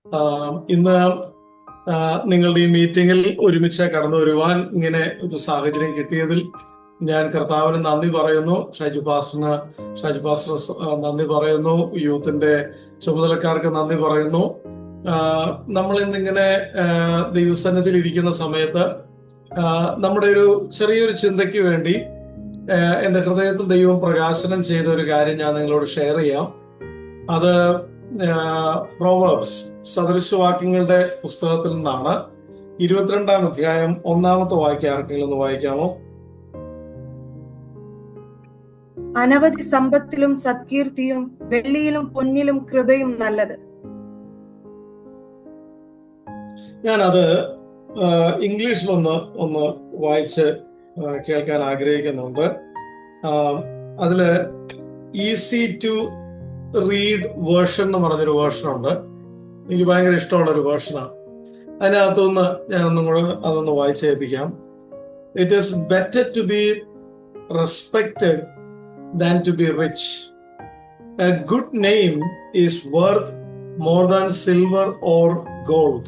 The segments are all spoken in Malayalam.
ഇന്ന് നിങ്ങളുടെ ഈ മീറ്റിങ്ങിൽ ഒരുമിച്ച് കടന്നു വരുവാൻ ഇങ്ങനെ ഒരു സാഹചര്യം കിട്ടിയതിൽ ഞാൻ കർത്താവിന് നന്ദി പറയുന്നു. ഷാജു പാസ്റ്റർ നന്ദി പറയുന്നു. യൂത്തിന്റെ ചുമതലക്കാർക്ക് നന്ദി പറയുന്നു. നമ്മൾ ഇന്നിങ്ങനെ ദൈവസന്നിധിയിൽ ഇരിക്കുന്ന സമയത്ത് നമ്മുടെ ഒരു ചെറിയൊരു ചിന്തയ്ക്ക് വേണ്ടി എൻ്റെ ഹൃദയത്തിൽ ദൈവം പ്രകാശനം ചെയ്ത ഒരു കാര്യം ഞാൻ നിങ്ങളോട് ഷെയർ ചെയ്യാം. അത് പ്രോവേർബ്സ് സദൃശവാക്യങ്ങളുടെ പുസ്തകത്തിൽ നിന്നാണ്. 22-ാം അധ്യായം 1-ാമത്തെ വാക്യം ആർക്കെങ്കിലും ഒന്ന് വായിക്കാമോ? അനവധി സമ്പത്തിലും സത്കീർത്തിയും വെള്ളിയിലും പൊന്നിലും കൃപയും നല്ലത്. ഞാനത് ഇംഗ്ലീഷിലൊന്ന് വായിച്ച് കേൾക്കാൻ ആഗ്രഹിക്കുന്നുണ്ട്. അതില് ഈസി ടു റീഡ് വേർഷൻ എന്ന് പറഞ്ഞൊരു വേർഷനുണ്ട്. എനിക്ക് ഭയങ്കര ഇഷ്ടമുള്ള ഒരു വേർഷനാണ്. അതിനകത്തുനിന്ന് ഞാനൊന്നും കൂടെ അതൊന്ന് വായിച്ചേൽപ്പിക്കാം. It is better to be respected than to be rich. A good name is worth more than silver or gold.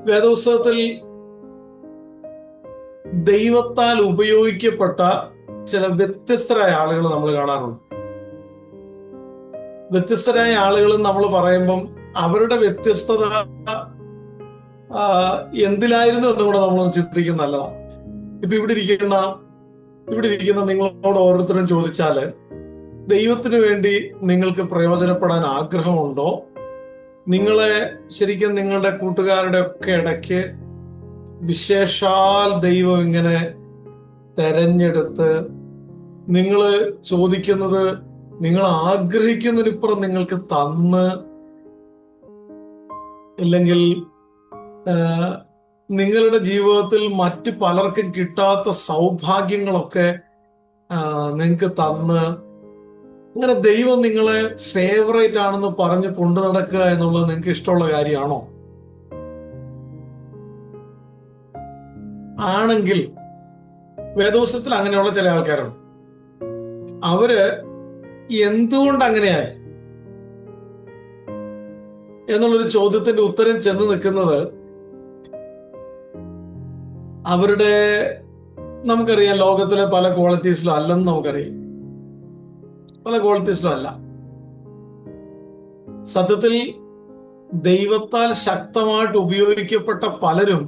വേദപുസ്തകത്തിൽ ദൈവത്താൽ ഉപയോഗിക്കപ്പെട്ട ചില വ്യത്യസ്തരായ ആളുകൾ നമ്മൾ കാണാറുണ്ട്. വ്യത്യസ്തരായ ആളുകൾ നമ്മൾ പറയുമ്പം അവരുടെ വ്യത്യസ്തത എന്തിലായിരുന്നു എന്നും കൂടെ നമ്മൾ ചിന്തിക്കുന്ന നല്ലതാണ്. ഇപ്പൊ ഇവിടെ ഇരിക്കുന്ന നിങ്ങളോട് ഓരോരുത്തരും ചോദിച്ചാല് ദൈവത്തിന് വേണ്ടി നിങ്ങൾക്ക് പ്രയോജനപ്പെടാൻ ആഗ്രഹമുണ്ടോ? നിങ്ങളെ ശരിക്കും നിങ്ങളുടെ കൂട്ടുകാരുടെ ഒക്കെ ഇടയ്ക്ക് വിശേഷാൽ ദൈവം ഇങ്ങനെ തെരഞ്ഞെടുത്ത് നിങ്ങൾ ചോദിക്കുന്നത് നിങ്ങൾ ആഗ്രഹിക്കുന്നതിനിപ്പുറം നിങ്ങൾക്ക് തന്ന്, ഇല്ലെങ്കിൽ നിങ്ങളുടെ ജീവിതത്തിൽ മറ്റു പലർക്കും കിട്ടാത്ത സൗഭാഗ്യങ്ങളൊക്കെ നിങ്ങൾക്ക് തന്ന്, അങ്ങനെ ദൈവം നിങ്ങളെ ഫേവറേറ്റ് ആണെന്ന് പറഞ്ഞ് കൊണ്ടു നടക്കുക എന്നുള്ളത് നിങ്ങൾക്ക് ഇഷ്ടമുള്ള കാര്യമാണോ? ആണെങ്കിൽ വേദപുസ്തകത്തിൽ അങ്ങനെയുള്ള ചില ആൾക്കാരുണ്ട്. അവര് എന്തുകൊണ്ട് അങ്ങനെയായി എന്നുള്ളൊരു ചോദ്യത്തിന്റെ ഉത്തരം ചെന്ന് നിൽക്കുന്നത് അവരുടെ, നമുക്കറിയാം, ലോകത്തിലെ പല ക്വാളിറ്റീസിലും അല്ലെന്ന് നമുക്കറിയാം. പല ക്വാളിറ്റീസിലും അല്ല. സത്യത്തിൽ ദൈവത്താൽ ശക്തമായിട്ട് ഉപയോഗിക്കപ്പെട്ട പലരും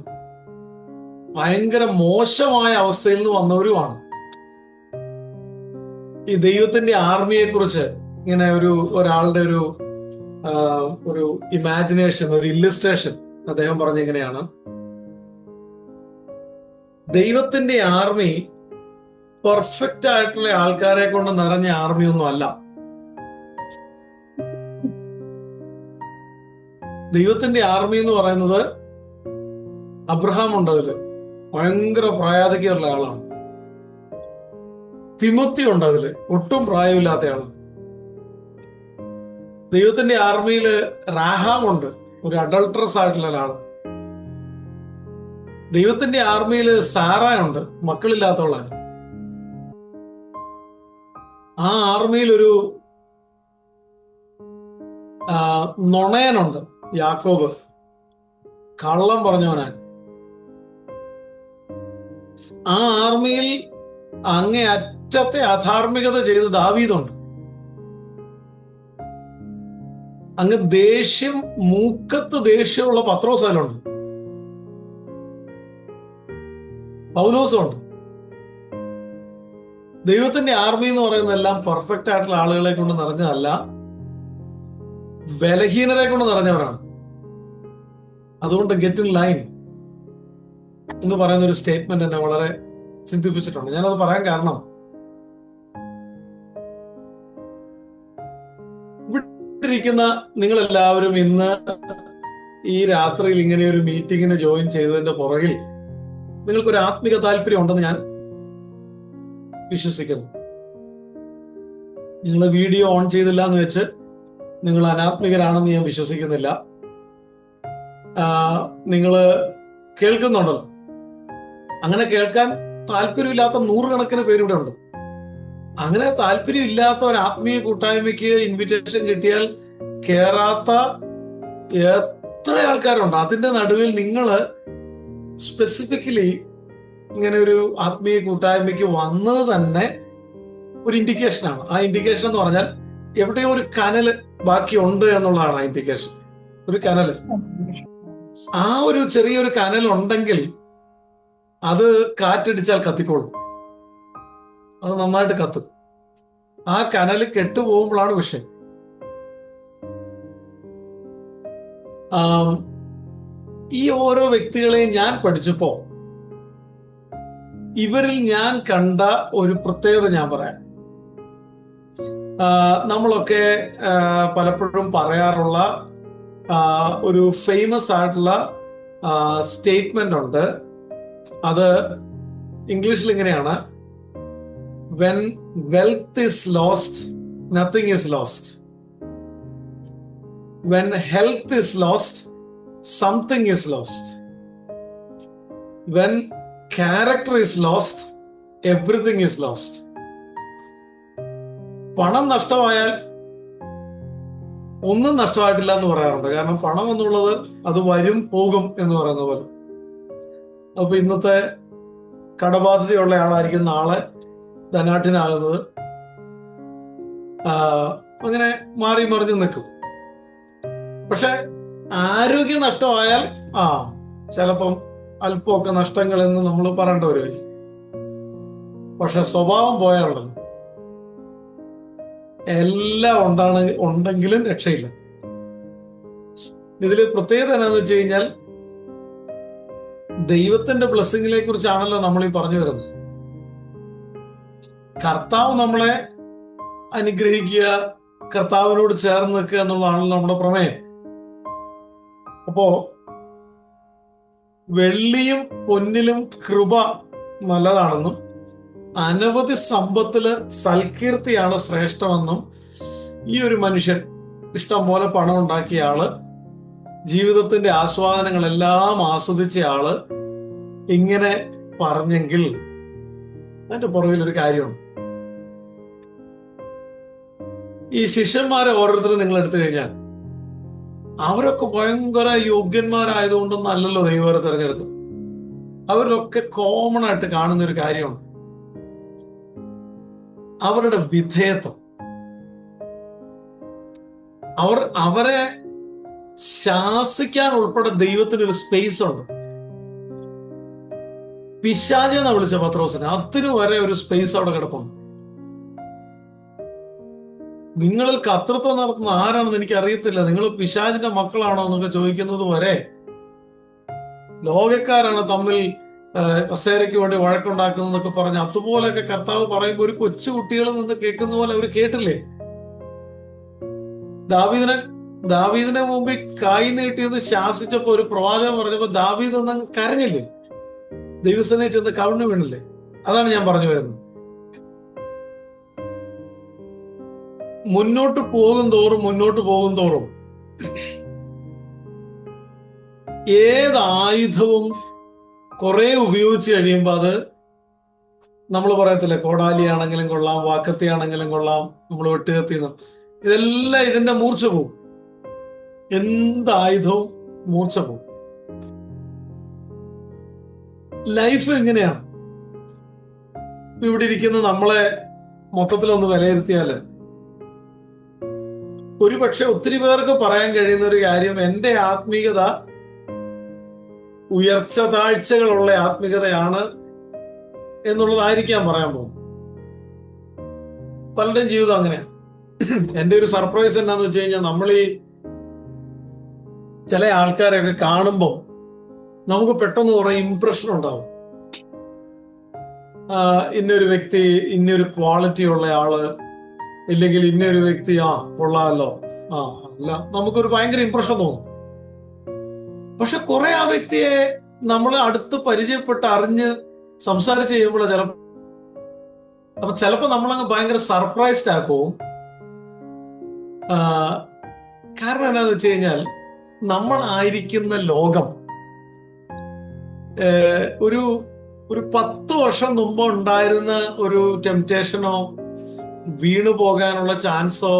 ഭയങ്കര മോശമായ അവസ്ഥയിൽ നിന്ന് വന്നവരുമാണ്. ഈ ദൈവത്തിന്റെ ആർമിയെ കുറിച്ച് ഇങ്ങനെ ഒരാളുടെ ഒരു ഇമാജിനേഷൻ, ഒരു ഇല്ലുസ്ട്രേഷൻ അദ്ദേഹം പറഞ്ഞ ഇങ്ങനെയാണ്: ദൈവത്തിന്റെ ആർമി പെർഫെക്റ്റ് ആയിട്ടുള്ള ആൾക്കാരെ കൊണ്ട് നിറഞ്ഞ ആർമി ഒന്നും അല്ല. ദൈവത്തിന്റെ ആർമി എന്ന് പറയുന്നത്, അബ്രഹാം ഉണ്ട് അതില്, ഭയങ്കര പ്രായാധികമുള്ള ആളാണ്. തിമോത്തി ഉണ്ട് അതില്, ഒട്ടും പ്രായമില്ലാത്ത ആളാണ്. ദൈവത്തിന്റെ ആർമിയില് റാഹാം ഉണ്ട്, ഒരു അഡൾട്ടറസ് ആയിട്ടുള്ള ഒരാള്. ദൈവത്തിന്റെ ആർമിയിൽ സാറ ഉണ്ട്, മക്കളില്ലാത്തവളാണ്. ആ ആർമിയിൽ ഒരു നൊണയനുണ്ട്, യാക്കോബ്, കള്ളം പറഞ്ഞവനാൻ. ആ ആർമിയിൽ അങ്ങേ അറ്റത്തെ അധാർമികത ചെയ്ത് ദാവീദുണ്ട്. അങ്ങ് മൂക്കത്ത് ദേഷ്യമുള്ള പത്രോസ് അതിലുണ്ട്, പൗലോസുണ്ട്. ദൈവത്തിന്റെ ആർമി എന്ന് പറയുന്നതെല്ലാം പെർഫെക്റ്റ് ആയിട്ടുള്ള ആളുകളെ കൊണ്ട് നിറഞ്ഞതല്ല, ബലഹീനരെ കൊണ്ട് നിറഞ്ഞവരാണ്. അതുകൊണ്ട് ഗെറ്റ് ഇൻ ലൈൻ എന്ന് പറയുന്ന ഒരു സ്റ്റേറ്റ്മെന്റ് എന്നെ വളരെ ചിന്തിപ്പിച്ചിട്ടുണ്ട്. ഞാനത് പറയാൻ കാരണം, ഇരിക്കുന്ന നിങ്ങളെല്ലാവരും ഇന്ന് ഈ രാത്രിയിൽ ഇങ്ങനെ ഒരു മീറ്റിങ്ങിന് ജോയിൻ ചെയ്തതിന്റെ പുറകിൽ നിങ്ങൾക്കൊരു ആത്മിക താല്പര്യം ഉണ്ടെന്ന് ഞാൻ വിശ്വസിക്കുന്നു. നിങ്ങൾ വീഡിയോ ഓൺ ചെയ്തില്ല എന്ന് വെച്ച് നിങ്ങൾ അനാത്മികരാണെന്ന് ഞാൻ വിശ്വസിക്കുന്നില്ല. നിങ്ങൾ കേൾക്കുന്നുണ്ടല്ലോ. അങ്ങനെ കേൾക്കാൻ താല്പര്യമില്ലാത്ത നൂറുകണക്കിന് പേരിവിടെ ഉണ്ട്. അങ്ങനെ താല്പര്യം ഇല്ലാത്ത ഒരു ആത്മീയ കൂട്ടായ്മയ്ക്ക് ഇൻവിറ്റേഷൻ കിട്ടിയാൽ കേറാത്ത എത്ര ആൾക്കാരുണ്ട്. അതിന്റെ നടുവിൽ നിങ്ങള് സ്പെസിഫിക്കലി ഇങ്ങനെ ഒരു ആത്മീയ കൂട്ടായ്മയ്ക്ക് വന്നത് തന്നെ ഒരു ഇൻഡിക്കേഷനാണ്. ആ ഇൻഡിക്കേഷൻ എന്ന് പറഞ്ഞാൽ എവിടെയോ ഒരു കനല് ബാക്കിയുണ്ട് എന്നുള്ളതാണ് ആ ഇൻഡിക്കേഷൻ. ഒരു കനല്, ആ ഒരു ചെറിയൊരു കനൽ ഉണ്ടെങ്കിൽ അത് കാറ്റടിച്ചാൽ കത്തിക്കോളും. അത് നന്നായിട്ട് കത്തും. ആ കനല് കെട്ടുപോകുമ്പോഴാണ് വിഷയം. ഈ ഓരോ വ്യക്തികളെയും ഞാൻ പഠിച്ചപ്പോ ഇവരിൽ ഞാൻ കണ്ട ഒരു പ്രത്യേകത ഞാൻ പറയാം. നമ്മളൊക്കെ പലപ്പോഴും പറയാറുള്ള ഒരു ഫേമസ് ആയിട്ടുള്ള സ്റ്റേറ്റ്മെന്റ് ഉണ്ട്. അത് ഇംഗ്ലീഷിൽ ഇങ്ങനെയാണ്: when wealth is lost, nothing is lost. When health is lost, something is lost. When character is lost, everything is lost. പണം നഷ്ടമായാൽ ഒന്നും നഷ്ടമായിട്ടില്ല എന്ന് പറയാറുണ്ട്. കാരണം പണം എന്നുള്ളത് അത് വരും പോകും എന്ന് പറയുന്ന പോലെ. അപ്പൊ ഇന്നത്തെ കടബാധ്യതയുള്ള ആളായിരിക്കും നാളെ ധനാഠ്യനാകുന്നത്. അങ്ങനെ മാറി മറിഞ്ഞു നിൽക്കും. പക്ഷെ ആരോഗ്യം നഷ്ടമായാൽ ചിലപ്പം അല്പമൊക്കെ നഷ്ടങ്ങൾ എന്ന് നമ്മൾ പറയേണ്ട വരുമായിരിക്കും. പക്ഷെ സ്വഭാവം പോയാലുണ്ടല്ലോ, എല്ലാം ഉണ്ടെങ്കിലും രക്ഷയില്ല. ഇതില് പ്രത്യേകത എന്നാന്ന് വെച്ച് കഴിഞ്ഞാൽ ദൈവത്തിന്റെ ബ്ലെസ്സിങ്ങിനെ കുറിച്ചാണല്ലോ നമ്മൾ ഈ പറഞ്ഞു വരുന്നത്. കർത്താവ് നമ്മളെ അനുഗ്രഹിക്കുക, കർത്താവിനോട് ചേർന്ന് നിൽക്കുക എന്നുള്ളതാണല്ലോ നമ്മുടെ പ്രമേയം. അപ്പോ വെള്ളിയും പൊന്നിലും കൃപ നല്ലതാണെന്നും അനവധി സമ്പത്തില് സൽകീർത്തിയാണ് ശ്രേഷ്ഠമെന്നും ഈ ഒരു മനുഷ്യൻ ഇഷ്ടം പോലെ പണം ഉണ്ടാക്കിയ ആള്, ജീവിതത്തിന്റെ ആസ്വാദനങ്ങളെല്ലാം ആസ്വദിച്ച ആള് ഇങ്ങനെ പറഞ്ഞെങ്കിൽ അതിന്റെ പുറകിൽ ഒരു കാര്യമാണ്. ഈ ശിഷ്യന്മാരെ ഓരോരുത്തരും നിങ്ങൾ എടുത്തു കഴിഞ്ഞാൽ അവരൊക്കെ ഭയങ്കര യോഗ്യന്മാരായതുകൊണ്ടൊന്നും അല്ലല്ലോ ദൈവം അവരെ തെരഞ്ഞെടുത്തത്. അവരിലൊക്കെ കോമൺ ആയിട്ട് കാണുന്ന ഒരു കാര്യമാണ് അവരുടെ വിധേയത്വം. അവരെ ശാസിക്കാൻ ഉൾപ്പെടെ ദൈവത്തിനൊരു സ്പേസ് ഉണ്ട്. പിശാചെന്ന് വിളിച്ച പത്രോസിന് അതിന് വരെ ഒരു സ്പേസ് അവിടെ കിടപ്പുണ്ട്. നിങ്ങളിൽ കർത്തൃത്വം നടത്തുന്ന ആരാണെന്ന് എനിക്ക് അറിയത്തില്ല, നിങ്ങൾ പിശാചിന്റെ മക്കളാണോ എന്നൊക്കെ ചോദിക്കുന്നത് വരെ, ലോകക്കാരാണ് തമ്മിൽ കസേരയ്ക്ക് വേണ്ടി വഴക്കുണ്ടാക്കുന്നതൊക്കെ പറഞ്ഞ് അതുപോലെയൊക്കെ കർത്താവ് പറയുമ്പോൾ ഒരു കൊച്ചു കുട്ടികളിൽ നിന്ന് കേൾക്കുന്ന പോലെ അവർ കേട്ടില്ലേ? ദാവീദിനെ മുമ്പിൽ കൈ നീട്ടിയെന്ന് ശാസിച്ചപ്പോ ഒരു പ്രവാചകൻ പറഞ്ഞപ്പോ ദാവീദ് ഒന്ന് കരഞ്ഞില്ലേ? ദൈവസേനയിൽ ചെന്ന് കവിണ്ണു വീണില്ലേ? അതാണ് ഞാൻ പറഞ്ഞു വരുന്നത്. മുന്നോട്ട് പോകും തോറും ഏത് ആയുധവും കുറെ ഉപയോഗിച്ച് കഴിയുമ്പോൾ അത് നമ്മൾ പറയത്തില്ലേ, കോടാലിയാണെങ്കിലും കൊള്ളാം, വാക്കത്തിയാണെങ്കിലും കൊള്ളാം, നമ്മൾ വെട്ടുകത്തിന്ന്, ഇതെല്ലാം ഇതിന്റെ മൂർച്ച പോകും. എന്തായുധവും മൂർച്ച പോകും. ലൈഫ് എങ്ങനെയാണ്? ഇവിടെ ഇരിക്കുന്ന നമ്മളെ മൊത്തത്തിലൊന്ന് വിലയിരുത്തിയാല് ഒരുപക്ഷെ ഒത്തിരി പേർക്ക് പറയാൻ കഴിയുന്ന ഒരു കാര്യം, എന്റെ ആത്മീയത ഉയർച്ച താഴ്ചകളുള്ള ആത്മീയതയാണ് എന്നുള്ളതായിരിക്കാം പറയാൻ പോകും. പലരുടെയും ജീവിതം അങ്ങനെയാണ്. എന്റെ ഒരു സർപ്രൈസ് എന്താന്ന് വെച്ച് കഴിഞ്ഞാൽ, നമ്മൾ ഈ ചില ആൾക്കാരെയൊക്കെ കാണുമ്പോൾ നമുക്ക് പെട്ടെന്ന് കുറെ ഇംപ്രഷൻ ഉണ്ടാവും. ഇന്നൊരു വ്യക്തി ഇന്നൊരു ക്വാളിറ്റി ഉള്ള ആള്, ഇല്ലെങ്കിൽ ഇന്നൊരു വ്യക്തി കൊള്ളാമല്ലോ, അല്ല, നമുക്കൊരു ഭയങ്കര ഇംപ്രഷൻ തോന്നും. പക്ഷെ കുറെ ആ വ്യക്തിയെ നമ്മൾ അടുത്ത് പരിചയപ്പെട്ട് അറിഞ്ഞ് സംസാരിച്ച് ചെയ്യുമ്പോൾ ചിലപ്പോ നമ്മളങ്ങ് ഭയങ്കര സർപ്രൈസ്ഡ് ആക്കും. കാരണം എന്താന്ന് വെച്ച് കഴിഞ്ഞാൽ, നമ്മളായിരിക്കുന്ന ലോകം ഒരു ഒരു 10 വർഷം മുമ്പ് ഉണ്ടായിരുന്ന ഒരു ടെംപ്റ്റേഷനോ വീണു പോകാനുള്ള ചാൻസോ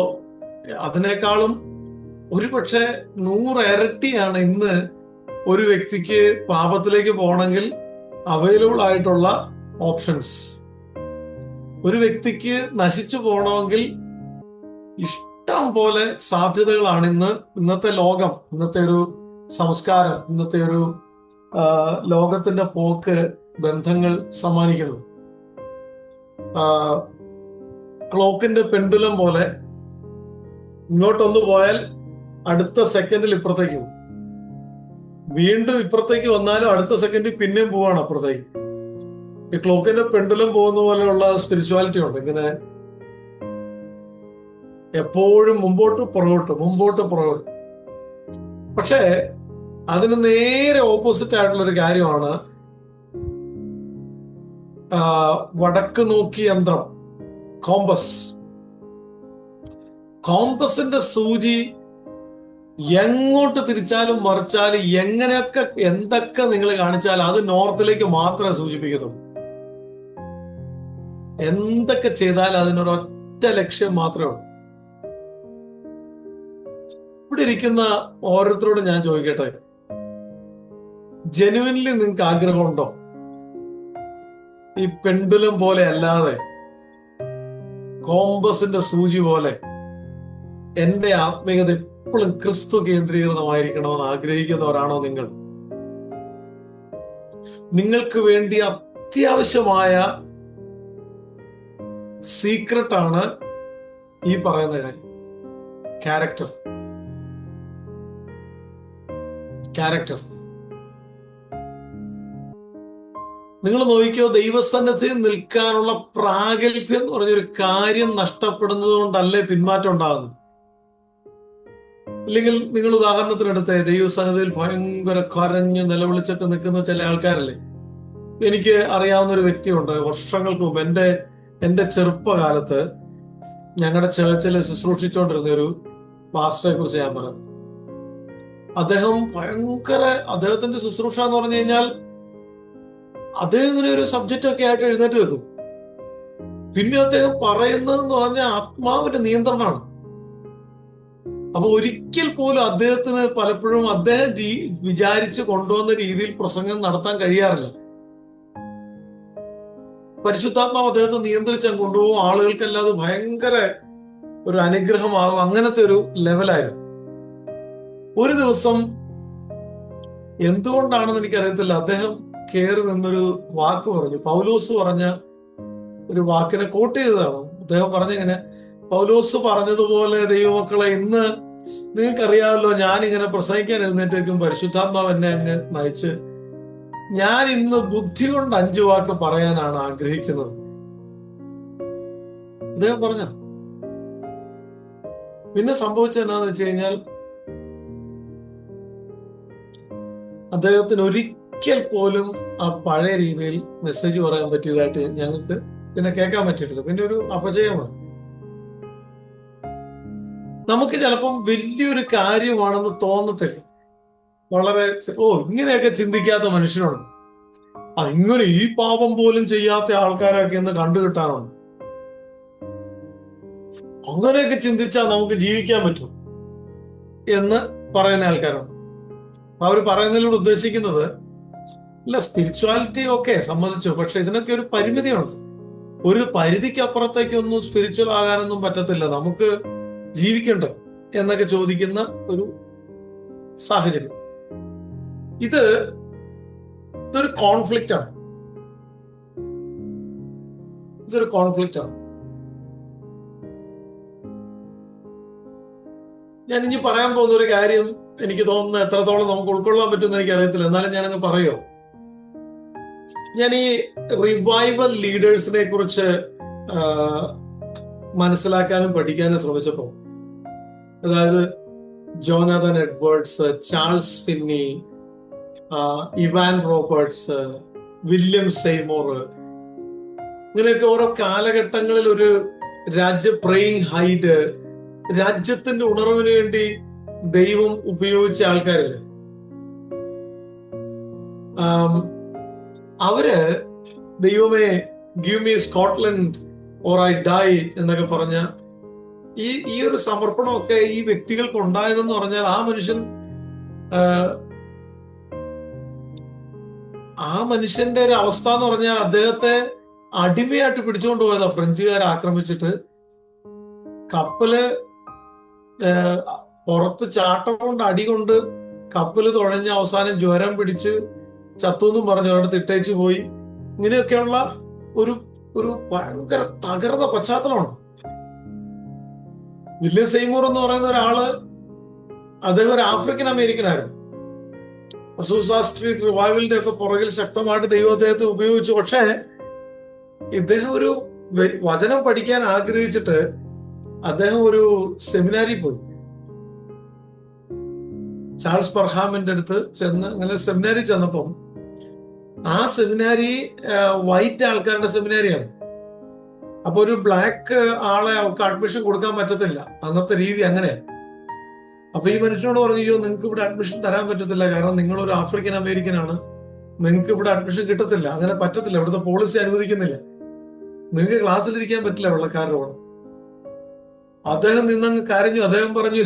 അതിനേക്കാളും ഒരുപക്ഷെ 100 ഇരട്ടിയാണ് ഇന്ന് ഒരു വ്യക്തിക്ക് പാപത്തിലേക്ക് പോകണമെങ്കിൽ അവൈലബിൾ ആയിട്ടുള്ള ഓപ്ഷൻസ്. ഒരു വ്യക്തിക്ക് നശിച്ചു പോകണമെങ്കിൽ ഇഷ്ടം പോലെ സാധ്യതകളാണ് ഇന്നത്തെ ലോകം, ഇന്നത്തെ ഒരു സംസ്കാരം, ഇന്നത്തെ ഒരു ലോകത്തിന്റെ പോക്ക് ബന്ധങ്ങൾ സമ്മാനിക്കുന്നത്. ക്ലോക്കിന്റെ പെൻഡുലം പോലെ ഇങ്ങോട്ടൊന്ന് പോയാൽ അടുത്ത സെക്കൻഡിൽ ഇപ്പുറത്തേക്ക് പോകും, വീണ്ടും ഇപ്പുറത്തേക്ക് വന്നാലും അടുത്ത സെക്കൻഡിൽ പിന്നെയും പോവാണ് അപ്പുറത്തേക്ക്. ഈ ക്ലോക്കിന്റെ പെൻഡുലം പോകുന്ന പോലെയുള്ള സ്പിരിച്വാലിറ്റി ഉണ്ട്. ഇങ്ങനെ എപ്പോഴും മുമ്പോട്ട് പുറകോട്ട്. പക്ഷേ അതിന് നേരെ ഓപ്പോസിറ്റ് ആയിട്ടുള്ള ഒരു കാര്യമാണ് വടക്ക് നോക്കി യന്ത്രം, കോമ്പസിന്റെ സൂചി എങ്ങോട്ട് തിരിച്ചാലും മറിച്ചാലും എന്തൊക്കെ നിങ്ങൾ കാണിച്ചാലും അത് നോർത്തിലേക്ക് മാത്രമേ സൂചിപ്പിക്കത്തുള്ളൂ. എന്തൊക്കെ ചെയ്താലും അതിനൊരൊറ്റ ലക്ഷ്യം മാത്രമേ ഉള്ളൂ. ഇവിടെ ഇരിക്കുന്ന ഓരോരുത്തരോടും ഞാൻ ചോദിക്കട്ടെ, ജെനുവിൻലി നിങ്ങൾക്ക് ആഗ്രഹമുണ്ടോ ഈ പെൻഡുലം പോലെ അല്ലാതെ കോമ്പസിന്റെ സൂചി പോലെ എന്റെ ആത്മീയത എപ്പോഴും ക്രിസ്തു കേന്ദ്രീകൃതമായിരിക്കണമെന്ന് ആഗ്രഹിക്കുന്നവരാണോ നിങ്ങൾ? നിങ്ങൾക്ക് വേണ്ടി അത്യാവശ്യമായ സീക്രട്ടാണ് ഈ പറയുന്ന കാര്യം, ക്യാരക്ടർ. നിങ്ങൾ നോക്കിക്കോ, ദൈവസന്നിധിയിൽ നിൽക്കാനുള്ള പ്രാഗൽഭ്യം എന്ന് പറഞ്ഞൊരു കാര്യം നഷ്ടപ്പെടുന്നത് കൊണ്ടല്ലേ പിന്മാറ്റം ഉണ്ടാകുന്നു. ഇല്ലെങ്കിൽ നിങ്ങൾ ഉദാഹരണത്തിനെടുത്തേ, ദൈവസന്നിധിയിൽ ഭയങ്കര കരഞ്ഞ് നിലവിളിച്ചിട്ട് നിൽക്കുന്ന ചില ആൾക്കാരല്ലേ. എനിക്ക് അറിയാവുന്ന ഒരു വ്യക്തിയുണ്ട്. വർഷങ്ങൾക്ക് മുമ്പ് എന്റെ ചെറുപ്പകാലത്ത് ഞങ്ങളുടെ ചേർച്ചിൽ ശുശ്രൂഷിച്ചുകൊണ്ടിരുന്ന ഒരു പാസ്റ്ററെ കുറിച്ച് ഞാൻ പറഞ്ഞു. അദ്ദേഹത്തിന്റെ ശുശ്രൂഷ എന്ന് പറഞ്ഞു കഴിഞ്ഞാൽ അദ്ദേഹം ഇങ്ങനെ ഒരു സബ്ജക്റ്റ് ഒക്കെ ആയിട്ട് എഴുന്നേറ്റ് വെക്കും. പിന്നെ അദ്ദേഹം പറയുന്നതെന്ന് പറഞ്ഞാൽ ആത്മാവിന്റെ നിയന്ത്രണമാണ്. അപ്പൊ ഒരിക്കൽ പോലും അദ്ദേഹത്തിന് പലപ്പോഴും അദ്ദേഹം വിചാരിച്ച് കൊണ്ടുവന്ന രീതിയിൽ പ്രസംഗം നടത്താൻ കഴിയാറില്ല. പരിശുദ്ധാത്മാവ് അദ്ദേഹത്തെ നിയന്ത്രിച്ച് കൊണ്ടുപോകും. ആളുകൾക്കല്ലാതെ ഭയങ്കര ഒരു അനുഗ്രഹമാകും. അങ്ങനത്തെ ഒരു ലെവലായിരുന്നു. ഒരു ദിവസം എന്തുകൊണ്ടാണെന്ന് എനിക്കറിയത്തില്ല, അദ്ദേഹം കയറി നിന്നൊരു വാക്ക് പറഞ്ഞു. പൗലോസ് പറഞ്ഞ ഒരു വാക്കിനെ കോട്ട് ചെയ്തതാണ്. അദ്ദേഹം പറഞ്ഞിങ്ങനെ, പൗലോസ് പറഞ്ഞതുപോലെ ദൈവമക്കളെ, ഇന്ന് നിങ്ങൾക്കറിയാമല്ലോ, ഞാനിങ്ങനെ പ്രസംഗിക്കാൻ എഴുന്നേറ്റേക്കും പരിശുദ്ധാത്മാവ് എന്നെ അങ്ങ് നയിച്ച് ഞാൻ ഇന്ന് ബുദ്ധി കൊണ്ട് 5 വാക്ക് പറയാനാണ് ആഗ്രഹിക്കുന്നത്. അദ്ദേഹം പറഞ്ഞ പിന്നെ സംഭവിച്ചത് എന്താന്ന് വെച്ച് കഴിഞ്ഞാൽ, അദ്ദേഹത്തിന് ഒരിക്കൽ പോലും ആ പഴയ രീതിയിൽ മെസ്സേജ് പറയാൻ പറ്റിയതായിട്ട് ഞങ്ങൾക്ക് പിന്നെ കേൾക്കാൻ പറ്റിയിട്ടില്ല. പിന്നെ ഒരു അപജയമാണ്. നമുക്ക് ചിലപ്പം വലിയൊരു കാര്യമാണെന്ന് തോന്നത്തില്ല. വളരെ ഇങ്ങനെയൊക്കെ ചിന്തിക്കാത്ത മനുഷ്യരുണ്ട്. ഇങ്ങനെ ഈ പാപം പോലും ചെയ്യാത്ത ആൾക്കാരൊക്കെ ഇന്ന് കണ്ടുകിട്ടാനുണ്ട്. അങ്ങനെയൊക്കെ ചിന്തിച്ചാൽ നമുക്ക് ജീവിക്കാൻ പറ്റും എന്ന് പറയുന്ന ആൾക്കാരുണ്ട്. അവർ പറയുന്നതിലൂടെ ഉദ്ദേശിക്കുന്നത്, ഇല്ല, സ്പിരിച്വാലിറ്റി ഒക്കെ സമ്മതിച്ചു, പക്ഷെ ഇതിനൊക്കെ ഒരു പരിമിതിയുണ്ട്. ഒരു പരിധിക്ക് അപ്പുറത്തേക്കൊന്നും സ്പിരിച്വൽ ആകാനൊന്നും പറ്റത്തില്ല, നമുക്ക് ജീവിക്കണ്ടേ എന്നൊക്കെ ചോദിക്കുന്ന ഒരു സാഹചര്യം. ഇതൊരു കോൺഫ്ലിക്റ്റ് ആണ്. ഞാൻ ഇനി പറയാൻ പോകുന്ന ഒരു കാര്യം എനിക്ക് തോന്നുന്നു എത്രത്തോളം നമുക്ക് ഉൾക്കൊള്ളാൻ പറ്റുമെന്ന് എനിക്ക് അറിയത്തില്ല. എന്നാലും ഞാനങ്ങ് പറയോ. ഞാൻ ഈ റിവൈവൽ ലീഡേഴ്സിനെ കുറിച്ച് മനസ്സിലാക്കാനും പഠിക്കാനും ശ്രമിച്ചപ്പോ, അതായത് Jonathan Edwards, Charles Finny, Ivan Roberts, William Seymour, ഇങ്ങനെയൊക്കെ ഓരോ കാലഘട്ടങ്ങളിൽ ഒരു പ്രേയിങ് ഹൈഡ്, രാജ്യത്തിന്റെ ഉണർവിന് വേണ്ടി ദൈവം ഉപയോഗിച്ച ആൾക്കാരില്ലേ, അവര് ദൈവമേ give me Scotland or I die എന്നൊക്കെ പറഞ്ഞ ഈ ഒരു സമർപ്പണമൊക്കെ ഈ വ്യക്തികൾക്ക് ഉണ്ടായതെന്ന് പറഞ്ഞാൽ ആ മനുഷ്യന്റെ ഒരു അവസ്ഥ എന്ന് പറഞ്ഞാൽ അദ്ദേഹത്തെ അടിമയായിട്ട് പിടിച്ചുകൊണ്ട് പോയതാ ഫ്രഞ്ചുകാർ ആക്രമിച്ചിട്ട്. കപ്പല് പുറത്ത് ചാട്ടം കൊണ്ട് അടികൊണ്ട് കപ്പല് തുഴഞ്ഞ് അവസാനം ജ്വരം പിടിച്ച് ചത്തുന്നും പറഞ്ഞു അവിടെ ഇട്ടേച്ച് പോയി. ഇങ്ങനെയൊക്കെയുള്ള ഒരു ഭയങ്കര തകർന്ന പശ്ചാത്തലമാണ്. വില്യം സെയ്മൂർ എന്ന് പറയുന്ന ഒരാള്, അദ്ദേഹം ഒരു ആഫ്രിക്കൻ അമേരിക്കൻ ആയിരുന്നു. അസൂസ സ്ട്രീറ്റ് റിവൈവലിന്റെ ഒക്കെ പുറകിൽ ശക്തമായിട്ട് ദൈവം അദ്ദേഹത്തെ ഉപയോഗിച്ചു. പക്ഷേ ഇദ്ദേഹം ഒരു വചനം പഠിക്കാൻ ആഗ്രഹിച്ചിട്ട് അദ്ദേഹം ഒരു സെമിനാരി പോയി. ചാൾസ് പർഹാമിന്റെ അടുത്ത് ചെന്ന് അങ്ങനെ സെമിനാരി ചെന്നപ്പം ആ സെമിനാരി വൈറ്റ് ആൾക്കാരുടെ സെമിനാരിയാണ്. അപ്പൊ ഒരു ബ്ലാക്ക് ആളെ അവർക്ക് അഡ്മിഷൻ കൊടുക്കാൻ പറ്റത്തില്ല, അന്നത്തെ രീതി അങ്ങനെയാണ്. അപ്പൊ ഈ മനുഷ്യനോട് പറഞ്ഞു, അയ്യോ നിങ്ങൾക്ക് ഇവിടെ അഡ്മിഷൻ തരാൻ പറ്റത്തില്ല, കാരണം നിങ്ങളൊരു ആഫ്രിക്കൻ അമേരിക്കൻ ആണ്, നിങ്ങൾക്ക് ഇവിടെ അഡ്മിഷൻ കിട്ടത്തില്ല, അങ്ങനെ പറ്റത്തില്ല, ഇവിടുത്തെ പോളിസി അനുവദിക്കുന്നില്ല, നിങ്ങൾക്ക് ക്ലാസ്സിലിരിക്കാൻ പറ്റില്ല വെള്ളക്കാരുടെ കൂടെ. അദ്ദേഹം നിന്നങ്ങ് കരഞ്ഞു. അദ്ദേഹം പറഞ്ഞു,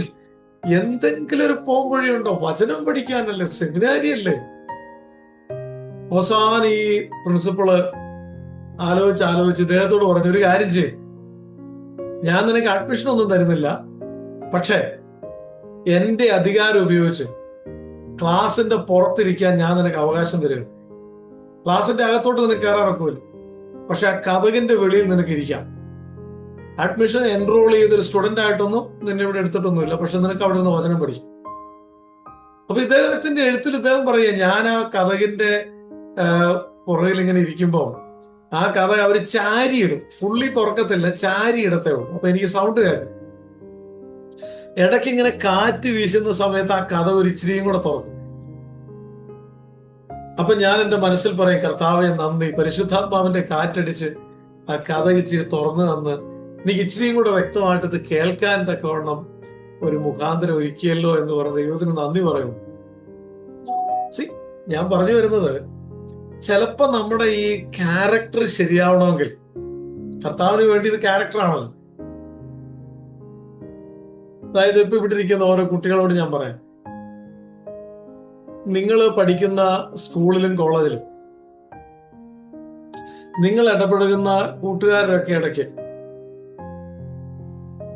എന്തെങ്കിലും ഒരു പോംവഴിയുണ്ടോ, വചനം പഠിക്കാനല്ലേ, സെമിനാരി അല്ലേ. അവസാനം ഈ പ്രിൻസിപ്പള് ആലോചിച്ച് ഇദ്ദേഹത്തോട് പറഞ്ഞു, ഒരു കാര്യം ചെയ്യ്, ഞാൻ നിനക്ക് അഡ്മിഷൻ ഒന്നും തരുന്നില്ല, പക്ഷേ എന്റെ അധികാരം ഉപയോഗിച്ച് ക്ലാസിന്റെ പുറത്തിരിക്കാൻ ഞാൻ നിനക്ക് അവകാശം തരുന്നു. ക്ലാസിന്റെ അകത്തോട്ട് നിനക്ക് കയറാറൊക്കില്ല, പക്ഷെ ആ കതകിന്റെ വെളിയിൽ നിനക്ക് ഇരിക്കാം. അഡ്മിഷൻ എൻറോൾ ചെയ്തൊരു സ്റ്റുഡന്റ് ആയിട്ടൊന്നും നിന്നെ ഇവിടെ എടുത്തിട്ടൊന്നുമില്ല, പക്ഷെ നിനക്ക് അവിടെ നിന്ന് വചനം പഠിക്കും. അപ്പൊ ഇദ്ദേഹത്തിന്റെ എഴുത്തിൽ ഇദ്ദേഹം പറയുക, ഞാൻ ആ കതകിന്റെ പുറകിൽ ഇങ്ങനെ ഇരിക്കുമ്പോ ആ കഥ അവര് ചാരിയിടും, ഫുള്ളി തുറക്കത്തില്ല, ചാരി ഇടത്തേ ഉള്ളൂ. അപ്പൊ എനിക്ക് സൗണ്ട് കേൾക്കും. ഇടയ്ക്ക് ഇങ്ങനെ കാറ്റ് വീശുന്ന സമയത്ത് ആ കഥ ഒരു ഇച്ചിരിയും കൂടെ തുറക്കും. അപ്പൊ ഞാൻ എന്റെ മനസ്സിൽ പറയും, കർത്താവേ നന്ദി, പരിശുദ്ധാത്മാവിന്റെ കാറ്റടിച്ച് ആ കഥ ഇച്ചിരി തുറന്നു തന്ന് എനിക്ക് ഇച്ചിരിയും കൂടെ വ്യക്തമായിട്ട് ഇത് കേൾക്കാൻ തക്കവണ്ണം ഒരു മുഖാന്തരം ഒരുക്കിയല്ലോ എന്ന് പറഞ്ഞ ദൈവത്തിന് നന്ദി പറയും. ഞാൻ പറഞ്ഞു വരുന്നത്, ചിലപ്പോ നമ്മുടെ ഈ ക്യാരക്ടർ ശരിയാവണമെങ്കിൽ, കർത്താവിന് വേണ്ടി ഇത് ക്യാരക്ടറാണല്ലോ. അതായത് ഇപ്പൊ ഇവിടെ ഇരിക്കുന്ന ഓരോ കുട്ടികളോട് ഞാൻ പറയാം, നിങ്ങൾ പഠിക്കുന്ന സ്കൂളിലും കോളേജിലും നിങ്ങൾ ഇടപെടുന്ന കൂട്ടുകാരൊക്കെ ഇടയ്ക്ക്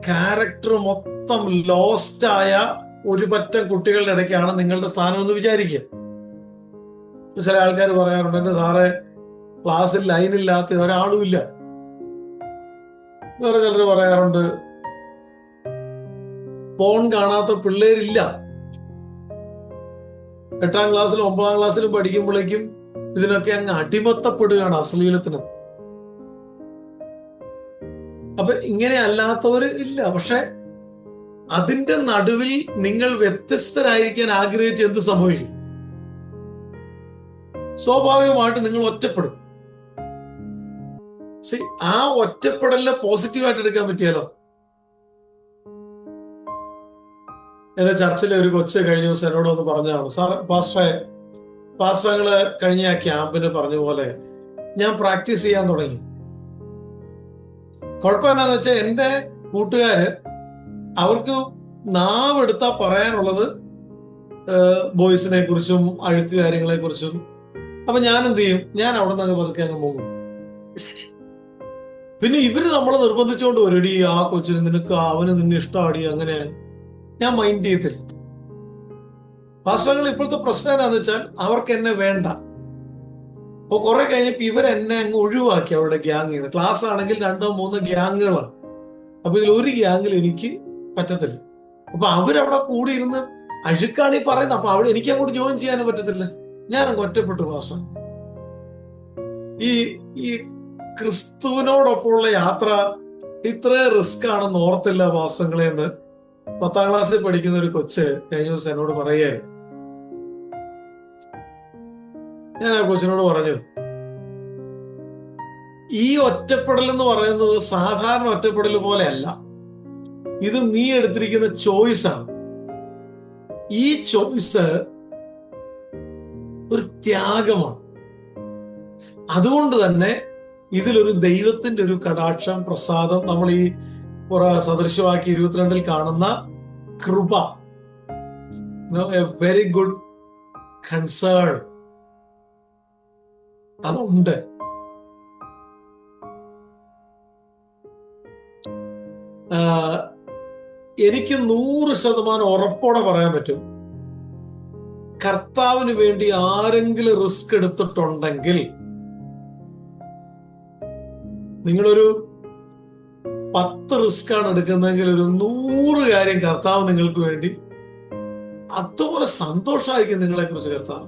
ക്യാരക്ടർ മൊത്തം ലോസ്റ്റ് ആയ ഒരു പറ്റം കുട്ടികളുടെ ഇടയ്ക്കാണ് നിങ്ങളുടെ സ്ഥാനം എന്ന് വിചാരിക്കുക. ചില ആൾക്കാർ പറയാറുണ്ട്, എന്റെ സാറെ ക്ലാസ്സിൽ ലൈനില്ലാത്ത ഒരാളും ഇല്ല. വേറെ ചിലർ പറയാറുണ്ട്, ഫോൺ കാണാത്ത പിള്ളേരില്ല. 8ാം ക്ലാസ്സിലും 9ാം ക്ലാസ്സിലും പഠിക്കുമ്പോഴേക്കും ഇതിനൊക്കെ അങ്ങ് അടിമത്തപ്പെടുകയാണ്, അശ്ലീലത്തിന്. അപ്പൊ ഇങ്ങനെ അല്ലാത്തവര് ഇല്ല. പക്ഷെ അതിന്റെ നടുവിൽ നിങ്ങൾ വ്യത്യസ്തരായിരിക്കാൻ ആഗ്രഹിച്ച് എന്ത് സംഭവിക്കും? സ്വാഭാവികമായിട്ട് നിങ്ങൾ ഒറ്റപ്പെടും. ആ ഒറ്റപ്പെടലിനെ പോസിറ്റീവായിട്ട് എടുക്കാൻ പറ്റിയാലോ. എന്റെ ചർച്ചിലെ ഒരു കൊച്ച് കഴിഞ്ഞ ദിവസം എന്നോട് ഒന്ന് പറഞ്ഞതാണ്, പാസ്റ്ററങ്ങള് കഴിഞ്ഞ ആ ക്യാമ്പിന് പറഞ്ഞ പോലെ ഞാൻ പ്രാക്ടീസ് ചെയ്യാൻ തുടങ്ങി. കുഴപ്പം എന്നാന്ന് വെച്ചാൽ എന്റെ കൂട്ടുകാര് അവർക്ക് നാവെടുത്താ പറയാനുള്ളത് ബോയ്സിനെ കുറിച്ചും അഴുക്ക് കാര്യങ്ങളെ കുറിച്ചും. അപ്പൊ ഞാൻ എന്ത് ചെയ്യും, ഞാൻ അവിടെ നിന്ന് പതുക്കെ അങ്ങ് പോകും. പിന്നെ ഇവര് നമ്മളെ നിർബന്ധിച്ചുകൊണ്ട് വരടി, ആ കൊച്ചിന് നിനക്ക് അവന് നിന്നെ ഇഷ്ടമാടി, അങ്ങനെ ഞാൻ മൈൻഡ് ചെയ്യത്തില്ല. പാസ്റ്ററുകൾ ഇപ്പോഴത്തെ പ്രശ്നം എന്താന്ന് വെച്ചാൽ അവർക്ക് എന്നെ വേണ്ട. അപ്പൊ കുറെ കഴിഞ്ഞപ്പോ ഇവരെന്നെ അങ്ങ് ഒഴിവാക്കി അവരുടെ ഗ്യാങ്ങിൽ നിന്ന്. ക്ലാസ് ആണെങ്കിൽ 2 or 3 ഗ്യാങ്ങുകളാണ്. അപ്പൊ ഇതിൽ ഒരു ഗ്യാങ്ങിൽ എനിക്ക് പറ്റത്തില്ല. അപ്പൊ അവരവിടെ കൂടി ഇരുന്ന് അഴുക്കാണ് ഈ പറയുന്നത്. അപ്പൊ അവിടെ എനിക്ക് അങ്ങോട്ട് ജോയിൻ ചെയ്യാനും പറ്റത്തില്ല. ഞാൻ അങ്ങ് ഒറ്റപ്പെട്ടു. പാസ്റ്റർ, ഈ ക്രിസ്തുവിനോടൊപ്പമുള്ള യാത്ര ഇത്ര റിസ്ക് ആണെന്ന് ഓർത്തില്ല പാസ്റ്ററുകളെ എന്ന് 10ാം ക്ലാസ്സിൽ പഠിക്കുന്ന ഒരു കൊച്ച് കഴിഞ്ഞ ദിവസം എന്നോട് പറയുകയായിരുന്നു. ഞാൻ ആ കൊച്ചിനോട് പറഞ്ഞു, ഈ ഒറ്റപ്പെടൽ എന്ന് പറയുന്നത് സാധാരണ ഒറ്റപ്പെടൽ പോലെ അല്ല, ഇത് നീ എടുത്തിരിക്കുന്ന ചോയ്സ് ആണ്. ഈ ചോയ്സ് ഒരു ത്യാഗമാണ്. അതുകൊണ്ട് തന്നെ ഇതിലൊരു ദൈവത്തിന്റെ ഒരു കടാക്ഷം, പ്രസാദം, നമ്മൾ ഈ സദൃശവാക്യം 22 കാണുന്ന കൃപ, എ വെരി ഗുഡ് കൺസേൺ, അതുണ്ട്. എനിക്ക് 100% ഉറപ്പോടെ പറയാൻ പറ്റും, കർത്താവിന് വേണ്ടി ആരെങ്കിലും റിസ്ക് എടുത്തിട്ടുണ്ടെങ്കിൽ, നിങ്ങളൊരു 10 റിസ്ക് ആണ് എടുക്കുന്നതെങ്കിൽ ഒരു 100 കാര്യം കർത്താവ് നിങ്ങൾക്ക് വേണ്ടി അതുപോലെ സന്തോഷമായിരിക്കും. നിങ്ങളെ കുറിച്ച് കർത്താവ്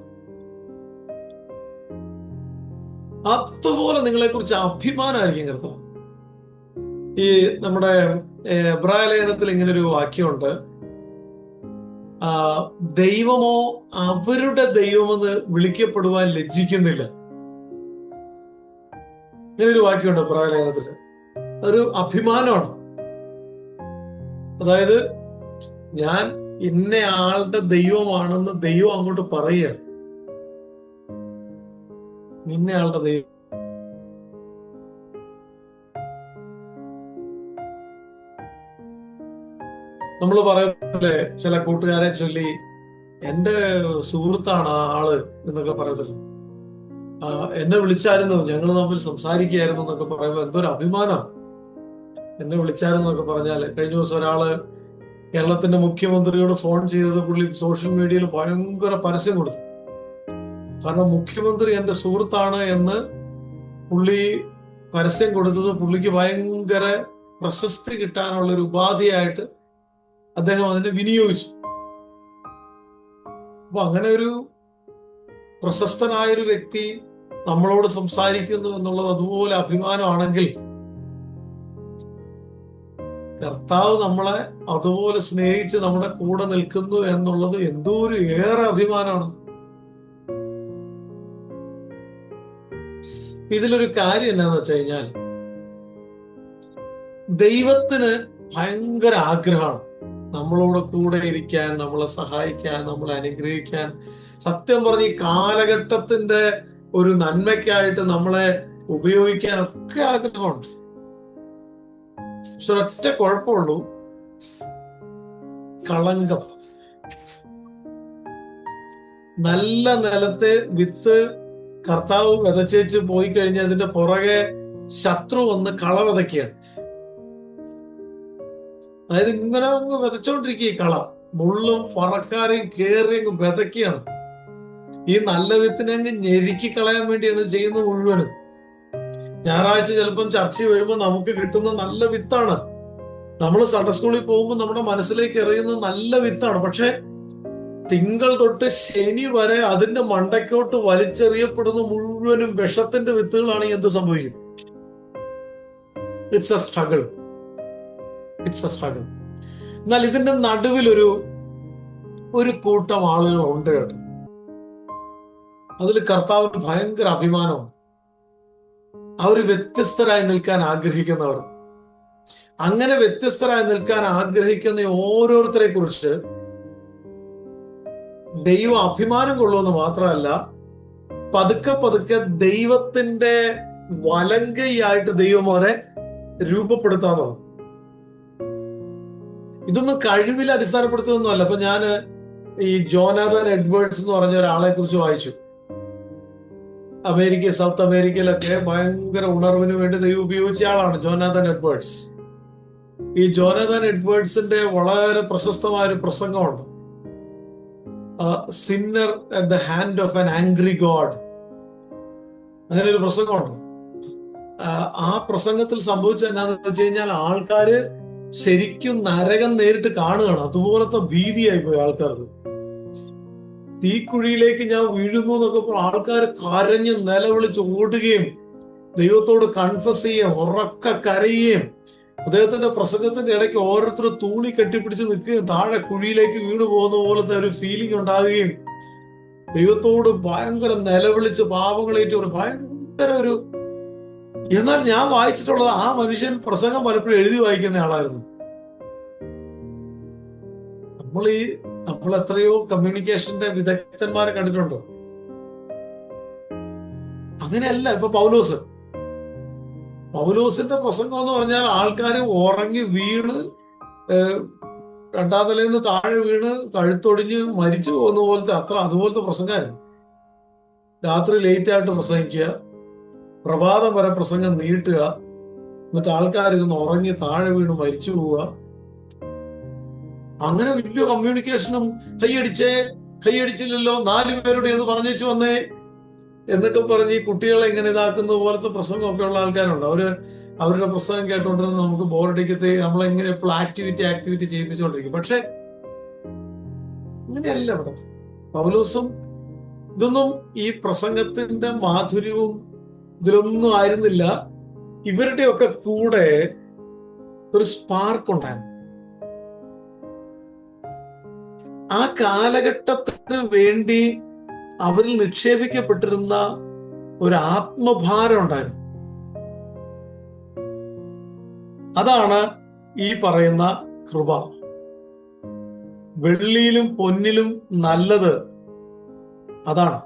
അതുപോലെ നിങ്ങളെ കുറിച്ച് അഭിമാനമായിരിക്കും കർത്താവ്. ഈ നമ്മുടെ എബ്രായ ലേഖനത്തിൽ ഇങ്ങനൊരു വാക്യമുണ്ട്, ദൈവമോ അവരുടെ ദൈവമെന്ന് വിളിക്കപ്പെടുവാൻ ലജ്ജിക്കുന്നില്ല. ഇങ്ങനൊരു വാക്യമുണ്ട് എബ്രായ ലേഖനത്തിൽ. ഒരു അഭിമാനമാണ്. അതായത് ഞാൻ ഇന്ന ആളുടെ ദൈവമാണെന്ന് ദൈവം അങ്ങോട്ട് പറയുകയാണ്. നിന്നെ ആളുടെ ദൈവം. നമ്മൾ പറയുന്നില്ലേ, ചില കൂട്ടുകാരെ ചൊല്ലി എന്റെ സുഹൃത്താണ് ആ ആള് എന്നൊക്കെ പറയത്തില്ല. എന്നെ വിളിച്ചായിരുന്നു, ഞങ്ങൾ തമ്മിൽ സംസാരിക്കുകയായിരുന്നു എന്നൊക്കെ പറയുമ്പോൾ എന്തൊരു അഭിമാനമാണ്. എന്നെ വിളിച്ചായിരുന്നു എന്നൊക്കെ പറഞ്ഞാല്, കഴിഞ്ഞ ദിവസം ഒരാള് കേരളത്തിന്റെ മുഖ്യമന്ത്രിയോട് ഫോൺ ചെയ്തത് പുള്ളി സോഷ്യൽ മീഡിയയിൽ ഭയങ്കര പരസ്യം കൊടുത്തു. കാരണം മുഖ്യമന്ത്രി എന്റെ സുഹൃത്താണ് എന്ന് പുള്ളി പരസ്യം കൊടുത്തത് പുള്ളിക്ക് ഭയങ്കര പ്രശസ്തി കിട്ടാനുള്ള ഒരു ഉപാധിയായിട്ട് അദ്ദേഹം അതിനെ വിനിയോഗിച്ചു. അപ്പൊ അങ്ങനെ ഒരു പ്രശസ്തനായൊരു വ്യക്തി നമ്മളോട് സംസാരിക്കുന്നു എന്നുള്ളത് അതുപോലെ അഭിമാനമാണെങ്കിൽ, കർത്താവ് നമ്മളെ അതുപോലെ സ്നേഹിച്ച് നമ്മുടെ കൂടെ നിൽക്കുന്നു എന്നുള്ളത് എന്തോ ഒരു ഏറെ അഭിമാനമാണ്. ഇതിലൊരു കാര്യം എന്താന്ന് വെച്ച് കഴിഞ്ഞാൽ, ദൈവത്തിന് ഭയങ്കര ആഗ്രഹമാണ് നമ്മളോട് കൂടെ ഇരിക്കാൻ, നമ്മളെ സഹായിക്കാൻ, നമ്മളെ അനുഗ്രഹിക്കാൻ. സത്യം പറഞ്ഞ ഈ കാലഘട്ടത്തിന്റെ ഒരു നന്മയ്ക്കായിട്ട് നമ്മളെ ഉപയോഗിക്കാനൊക്കെ ആഗ്രഹമുണ്ട്. പക്ഷെ ഒറ്റ കുഴപ്പമുള്ളൂ, കളങ്കം. നല്ല നിലത്തെ വിത്ത് കർത്താവ് വിതച്ചേച്ച് പോയി കഴിഞ്ഞാൽ അതിന്റെ പുറകെ ശത്രു വന്ന് കള വിതയ്ക്കുകയാണ്. അതായത് ഇങ്ങനെ അങ്ങ് വിതച്ചോണ്ടിരിക്കുക, ഈ കള മുള്ളും പറക്കാരെയും കേറിയും വിതയ്ക്കുകയാണ്. ഈ നല്ല വിത്തിനെ അങ്ങ് ഞെരുക്കി കളയാൻ വേണ്ടിയാണ് ചെയ്യുന്നത് മുഴുവനും. ഞായറാഴ്ച ചിലപ്പം ചർച്ചയിൽ വരുമ്പോൾ നമുക്ക് കിട്ടുന്ന നല്ല വിത്താണ്. നമ്മൾ സൺഡേ സ്കൂളിൽ പോകുമ്പോൾ നമ്മുടെ മനസ്സിലേക്ക് എറിയുന്നത് നല്ല വിത്താണ്. പക്ഷെ തിങ്കൾ തൊട്ട് ശനി വരെ അതിന്റെ മണ്ടയ്ക്കോട്ട് വലിച്ചെറിയപ്പെടുന്ന മുഴുവനും വിഷത്തിന്റെ വിത്തുകളാണെങ്കിൽ എന്ത് സംഭവിക്കും? It's A struggle. എന്നാൽ ഇതിന്റെ നടുവിൽ ഒരു കൂട്ടം ആളുകൾ ഉണ്ട് കേട്ടോ. അതിൽ കർത്താവിന് ഭയങ്കര അഭിമാനമാണ്. അവർ വ്യത്യസ്തരായി നിൽക്കാൻ ആഗ്രഹിക്കുന്നവർ. അങ്ങനെ വ്യത്യസ്തരായി നിൽക്കാൻ ആഗ്രഹിക്കുന്ന ഓരോരുത്തരെ കുറിച്ച് ദൈവം അഭിമാനം കൊള്ളുമെന്ന് മാത്രമല്ല, പതുക്കെ പതുക്കെ ദൈവത്തിന്റെ വലങ്കയായിട്ട് ദൈവം അവരെ രൂപപ്പെടുത്താവുന്നതാണ്. ഇതൊന്നും കഴിവിൽ അടിസ്ഥാനപ്പെടുത്തുന്നതല്ല. അപ്പൊ ഞാൻ ഈ ജോനാഥൻ എഡ്വേർഡ്സ് എന്ന് പറഞ്ഞ ഒരാളെ കുറിച്ച് വായിച്ചു. സൗത്ത് അമേരിക്കയിലൊക്കെ ഭയങ്കര ഉണർവിന് വേണ്ടി ദൈവം ഉപയോഗിച്ച ആളാണ് ജോനാഥൻ എഡ്വേർഡ്സ്. ഈ ജോനാഥൻ എഡ്വേർഡ്സിന്റെ വളരെ പ്രശസ്തമായ ഒരു പ്രസംഗമുണ്ട്, sinner at the hand of an angry God. അങ്ങനെ ഒരു പ്രസംഗമുണ്ട്. ആ പ്രസംഗത്തിൽ സംഭവിച്ചത് എന്താണെന്ന് വെച്ച് കഴിഞ്ഞാൽ, ആൾക്കാര് ശരിക്കും നരകം നേരിട്ട് കാണുകയാണ്. അതുപോലത്തെ ഭീതിയായി പോയി ആൾക്കാർക്ക്. തീക്കുഴിയിലേക്ക് ഞാൻ വീഴുന്നു എന്നൊക്കെ ആൾക്കാർ കരഞ്ഞ് നിലവിളിച്ച് ഓടുകയും ദൈവത്തോട് കൺഫസ് ചെയ്യുകയും ഉറക്ക കരയുകയും, അദ്ദേഹത്തിന്റെ പ്രസംഗത്തിന്റെ ഇടയ്ക്ക് ഓരോരുത്തർ തൂണി കെട്ടിപ്പിടിച്ച് നിൽക്കുകയും താഴെ കുഴിയിലേക്ക് വീണു പോകുന്ന പോലത്തെ ഒരു ഫീലിംഗ് ഉണ്ടാകുകയും, ദൈവത്തോട് ഭയങ്കര നിലവിളിച്ച് പാപങ്ങളേറ്റ് ഒരു ഭയങ്കര ഒരു. എന്നാൽ ഞാൻ വായിച്ചിട്ടുള്ളത് ആ മനുഷ്യൻ പ്രസംഗം പലപ്പോഴും എഴുതി വായിക്കുന്ന ആളായിരുന്നു. നമ്മൾ എത്രയോ കമ്മ്യൂണിക്കേഷന്റെ വിദഗ്ധന്മാരെ കണ്ടിട്ടുണ്ടോ? അങ്ങനെയല്ല. ഇപ്പൊ പൗലോസിന്റെ പ്രസംഗം എന്ന് പറഞ്ഞാൽ ആൾക്കാർ ഉറങ്ങി വീണ്, രണ്ടാം നിലയിൽ നിന്ന് താഴെ വീണ് കഴുത്തൊടിഞ്ഞ് മരിച്ചു പോകുന്ന പോലത്തെ അതുപോലത്തെ പ്രസംഗമായിരുന്നു. രാത്രി ലേറ്റ് ആയിട്ട് പ്രസംഗിക്കുക, പ്രഭാതം വരെ പ്രസംഗം നീട്ടുക, എന്നിട്ട് ആൾക്കാരിരുന്ന് ഉറങ്ങി താഴെ വീണ് മരിച്ചു പോവുക. അങ്ങനെ വലിയ കമ്മ്യൂണിക്കേഷനും കൈയടിച്ചില്ലല്ലോ 4 പേരുടെ എന്ന് പറഞ്ഞേച്ചു വന്നേ എന്നൊക്കെ പറഞ്ഞ് ഈ കുട്ടികളെ ഇങ്ങനെ ഇതാക്കുന്ന പോലത്തെ പ്രസംഗമൊക്കെ ഉള്ള ആൾക്കാരുണ്ട്. അവരുടെ പ്രസംഗം കേട്ടോണ്ടിരുന്ന് നമുക്ക് ബോറടിക്കത്തെ നമ്മളെങ്ങനെ എപ്പോഴും ആക്ടിവിറ്റി ചെയ്യിപ്പിച്ചുകൊണ്ടിരിക്കും. പക്ഷെ അങ്ങനെയല്ല ഇവിടെ. പൗലോസും ഇതൊന്നും ഈ പ്രസംഗത്തിന്റെ മാധുര്യവും ഇതിലൊന്നും ആയിരുന്നില്ല. ഇവരുടെയൊക്കെ കൂടെ ഒരു സ്പാർക്ക് ഉണ്ടായിരുന്നു. ആ കാലഘട്ടത്തിന് വേണ്ടി അവരിൽ നിക്ഷേപിക്കപ്പെട്ടിരുന്ന ഒരു ആത്മഭാരം ഉണ്ടായിരുന്നു. അതാണ് ഈ പറയുന്ന കൃപ. വെള്ളിയിലും പൊന്നിലും നല്ലത് അതാണ്.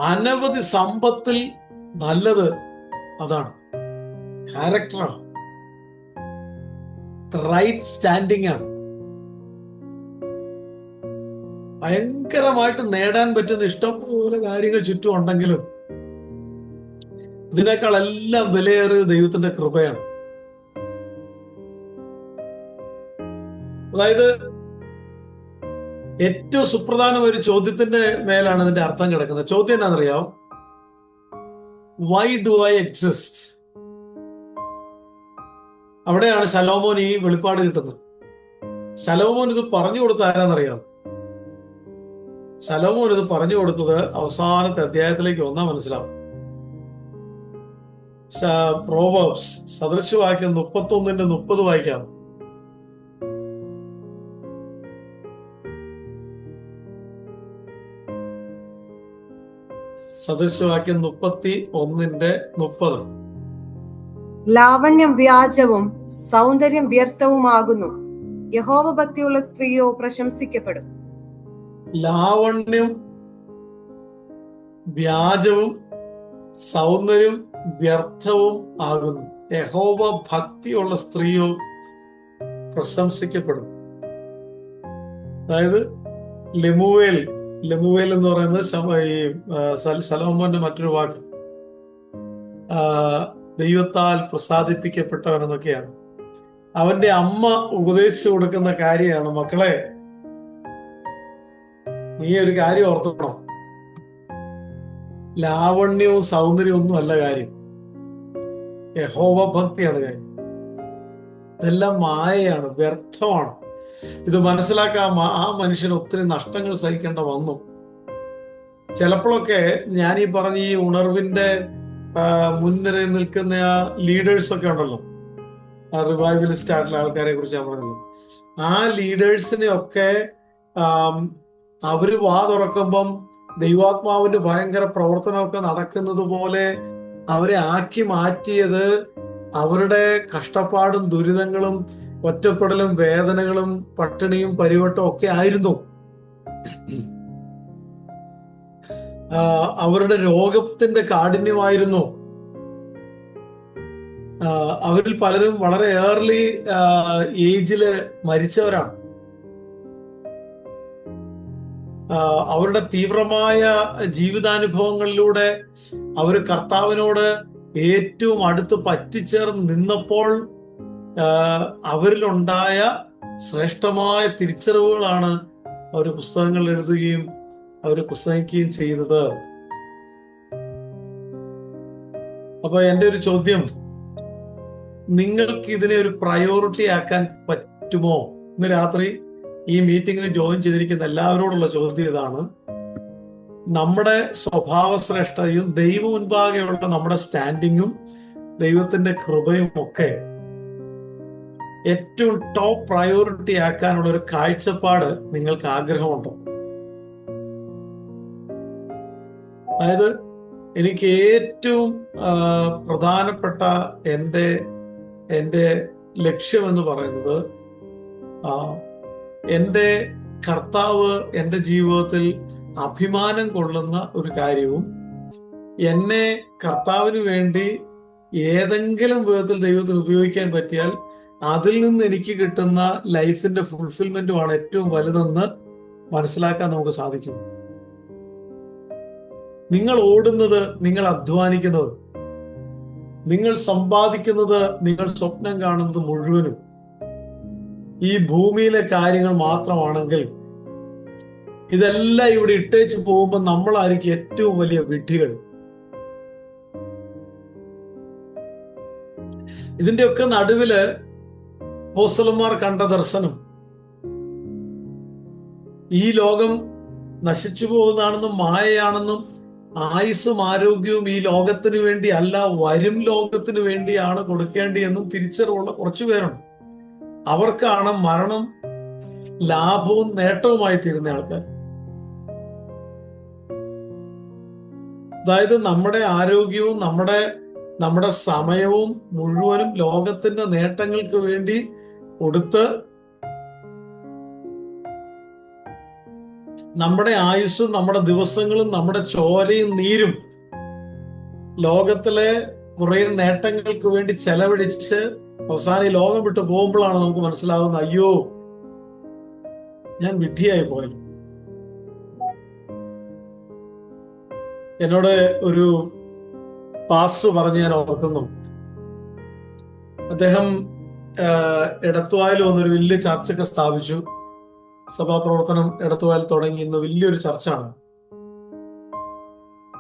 അനവധി സമ്പത്തിൽ നല്ലത് അതാണ്. ക്യാരക്ടറാണ്, റൈറ്റ് സ്റ്റാൻഡിങ് ആണ്. ഭയങ്കരമായിട്ട് നേടാൻ പറ്റുന്ന ഇഷ്ടംപോലെ കാര്യങ്ങൾ ചുറ്റും ഉണ്ടെങ്കിലും ഇതിനേക്കാൾ എല്ലാം വിലയേറിയത് ദൈവത്തിന്റെ കൃപയാണ്. അതായത് ഏറ്റവും സുപ്രധാന ഒരു ചോദ്യത്തിന്റെ മേലാണ് ഇതിന്റെ അർത്ഥം കിടക്കുന്നത്. ചോദ്യം എന്താണെന്നറിയാം? Why do I exist? അവിടെയാണ് ശലോമോൻ ഈ വെളിപ്പാട് കിട്ടുന്നത്. ശലോമോൻ ഇത് പറഞ്ഞു കൊടുത്ത ആരാന്നറിയാം? ശലോമോൻ ഇത് പറഞ്ഞു കൊടുത്തത് അവസാനത്തെ അധ്യായത്തിലേക്ക് വന്നാൽ മനസ്സിലാവും. പ്രോവേർബ്സ് സദൃശവാക്യം 31:30 വായിക്കാം. സദൃശവാക്യം 31:30. ലാവണ്യം വ്യാജവും സൗന്ദര്യം വ്യർത്ഥവുമാകുന്നു, യഹോവ ഭക്തിയുള്ള സ്ത്രീയോ പ്രശംസിക്കപ്പെടും. ലാവണ്യം വ്യാജവും സൗന്ദര്യം വ്യർത്ഥവും ആകുന്നു, യഹോവ ഭക്തിയുള്ള സ്ത്രീയോ പ്രശംസിക്കപ്പെടും. അതായത് ലെമുവേൽ എന്ന് പറയുന്നത് ഈ ശലോമോന്റെ മറ്റൊരു വാക്ക് ദൈവത്താൽ പ്രസാദിപ്പിക്കപ്പെട്ടവൻ എന്നൊക്കെയാണ്. അവന്റെ അമ്മ ഉപദേശിച്ചു കൊടുക്കുന്ന കാര്യമാണ്, മക്കളെ നീ ഒരു കാര്യം ഓർത്തണം, ലാവണ്യവും സൗന്ദര്യവും ഒന്നും അല്ല കാര്യം, യഹോവ ഭക്തിയാണ് കാര്യം. ഇതെല്ലാം മായയാണ്, വ്യർത്ഥമാണ്. ഇത് മനസ്സിലാക്കാൻ ആ മനുഷ്യന് ഒത്തിരി നഷ്ടങ്ങൾ സഹിക്കേണ്ട വന്നു. ചിലപ്പോഴൊക്കെ ഞാൻ ഈ പറഞ്ഞ ഈ ഉണർവിന്റെ മുൻനിരയിൽ നിൽക്കുന്ന ആ ലീഡേഴ്സ് ഒക്കെ ഉണ്ടല്ലോ, റിവൈവലിസ്റ്റ് ആയിട്ടുള്ള ആൾക്കാരെ കുറിച്ച് ഞാൻ പറഞ്ഞത്, ആ ലീഡേഴ്സിനെ ഒക്കെ അവര് വാ തുറക്കുമ്പം ദൈവാത്മാവിന്റെ ഭയങ്കര പ്രവർത്തനമൊക്കെ നടക്കുന്നത് പോലെ അവരെ ആക്കി മാറ്റിയത് അവരുടെ കഷ്ടപ്പാടും ദുരിതങ്ങളും ഒറ്റപ്പെടലും വേദനകളും പട്ടിണിയും പരിവട്ടവും ഒക്കെ ആയിരുന്നു. അവരുടെ രോഗത്തിന്റെ കാഠിന്യമായിരുന്നു. അവരിൽ പലരും വളരെ ഏർലി ഏജില് മരിച്ചവരാണ്. അവരുടെ തീവ്രമായ ജീവിതാനുഭവങ്ങളിലൂടെ അവർ കർത്താവിനോട് ഏറ്റവും അടുത്ത് പറ്റിച്ചേർന്ന് നിന്നപ്പോൾ അവരിലുണ്ടായ ശ്രേഷ്ഠമായ തിരിച്ചറിവുകളാണ് അവർ പുസ്തകങ്ങൾ എഴുതുകയും അവർ പ്രസംഗിക്കുകയും ചെയ്തത്. അപ്പൊ എൻ്റെ ഒരു ചോദ്യം, നിങ്ങൾക്ക് ഇതിനെ ഒരു പ്രയോറിറ്റി ആക്കാൻ പറ്റുമോ? ഇന്ന് രാത്രി ഈ മീറ്റിംഗിന് ജോയിൻ ചെയ്തിരിക്കുന്ന എല്ലാവരോടുള്ള ചോദ്യം ഇതാണ്. നമ്മുടെ സ്വഭാവ ശ്രേഷ്ഠതയും ദൈവ മുൻപാകെയുള്ള നമ്മുടെ സ്റ്റാൻഡിങ്ങും ദൈവത്തിന്റെ കൃപയും ഒക്കെ ഏറ്റവും ടോപ്പ് പ്രയോറിറ്റി ആക്കാനുള്ള ഒരു കാഴ്ചപ്പാട് നിങ്ങൾക്ക് ആഗ്രഹമുണ്ടോ? അതായത് എനിക്ക് ഏറ്റവും പ്രധാനപ്പെട്ട എൻ്റെ ലക്ഷ്യം എന്ന് പറയുന്നത് എൻ്റെ കർത്താവ് എൻ്റെ ജീവിതത്തിൽ അഭിമാനം കൊള്ളുന്ന ഒരു കാര്യവും എന്നെ കർത്താവിന് വേണ്ടി ഏതെങ്കിലും വിധത്തിൽ ദൈവത്തിന് ഉപയോഗിക്കാൻ പറ്റിയാൽ അതിൽ നിന്ന് എനിക്ക് കിട്ടുന്ന ലൈഫിന്റെ ഫുൾഫിൽമെന്റുമാണ് ഏറ്റവും വലുതെന്ന് മനസ്സിലാക്കാൻ നമുക്ക് സാധിക്കും. നിങ്ങൾ ഓടുന്നത്, നിങ്ങൾ അധ്വാനിക്കുന്നത്, നിങ്ങൾ സമ്പാദിക്കുന്നത്, നിങ്ങൾ സ്വപ്നം കാണുന്നത് മുഴുവനും ഈ ഭൂമിയിലെ കാര്യങ്ങൾ മാത്രമാണെങ്കിൽ ഇതെല്ലാം ഇവിടെ ഇട്ടേച്ച് പോകുമ്പോൾ നമ്മളായിരിക്കും ഏറ്റവും വലിയ വിഡ്ഢികൾ. ഇതിന്റെയൊക്കെ നടുവില് അപ്പോസ്തലന്മാർ കണ്ട ദർശനം ഈ ലോകം നശിച്ചു പോകുന്നതാണെന്നും മായയാണെന്നും ആയുസ്സും ആരോഗ്യവും ഈ ലോകത്തിന് വേണ്ടി അല്ല, വരും ലോകത്തിന് വേണ്ടിയാണ് കൊടുക്കേണ്ടിയെന്നും തിരിച്ചറിവുള്ള കുറച്ചു പേരുണ്ട്. അവർക്കാണ് മരണം ലാഭവും നേട്ടവുമായി തീരുന്ന ആൾക്കാർ. അതായത് നമ്മുടെ ആരോഗ്യവും നമ്മുടെ സമയവും മുഴുവനും ലോകത്തിന്റെ നേട്ടങ്ങൾക്ക് വേണ്ടി കൊടുത്ത് നമ്മുടെ ആയുസ്സും നമ്മുടെ ദിവസങ്ങളും നമ്മുടെ ചോരയും നീരും ലോകത്തിലെ കുറെ നേട്ടങ്ങൾക്ക് വേണ്ടി ചെലവഴിച്ച് അവസാനം ഈ ലോകം വിട്ട് പോകുമ്പോഴാണ് നമുക്ക് മനസ്സിലാവുന്നത്, അയ്യോ ഞാൻ വിഡ്ഢിയായി പോയത്. എന്നോട് ഒരു പാസ്റ്റർ പറഞ്ഞ് ഞാൻ ഓർക്കുന്നു. അദ്ദേഹം എടത്തുവായിൽ വന്നൊരു വലിയ ചർച്ചൊക്കെ സ്ഥാപിച്ചു. സഭാപ്രവർത്തനം എടത്തുവായിൽ തുടങ്ങി. ഇന്ന് വലിയൊരു ചർച്ചാണ്.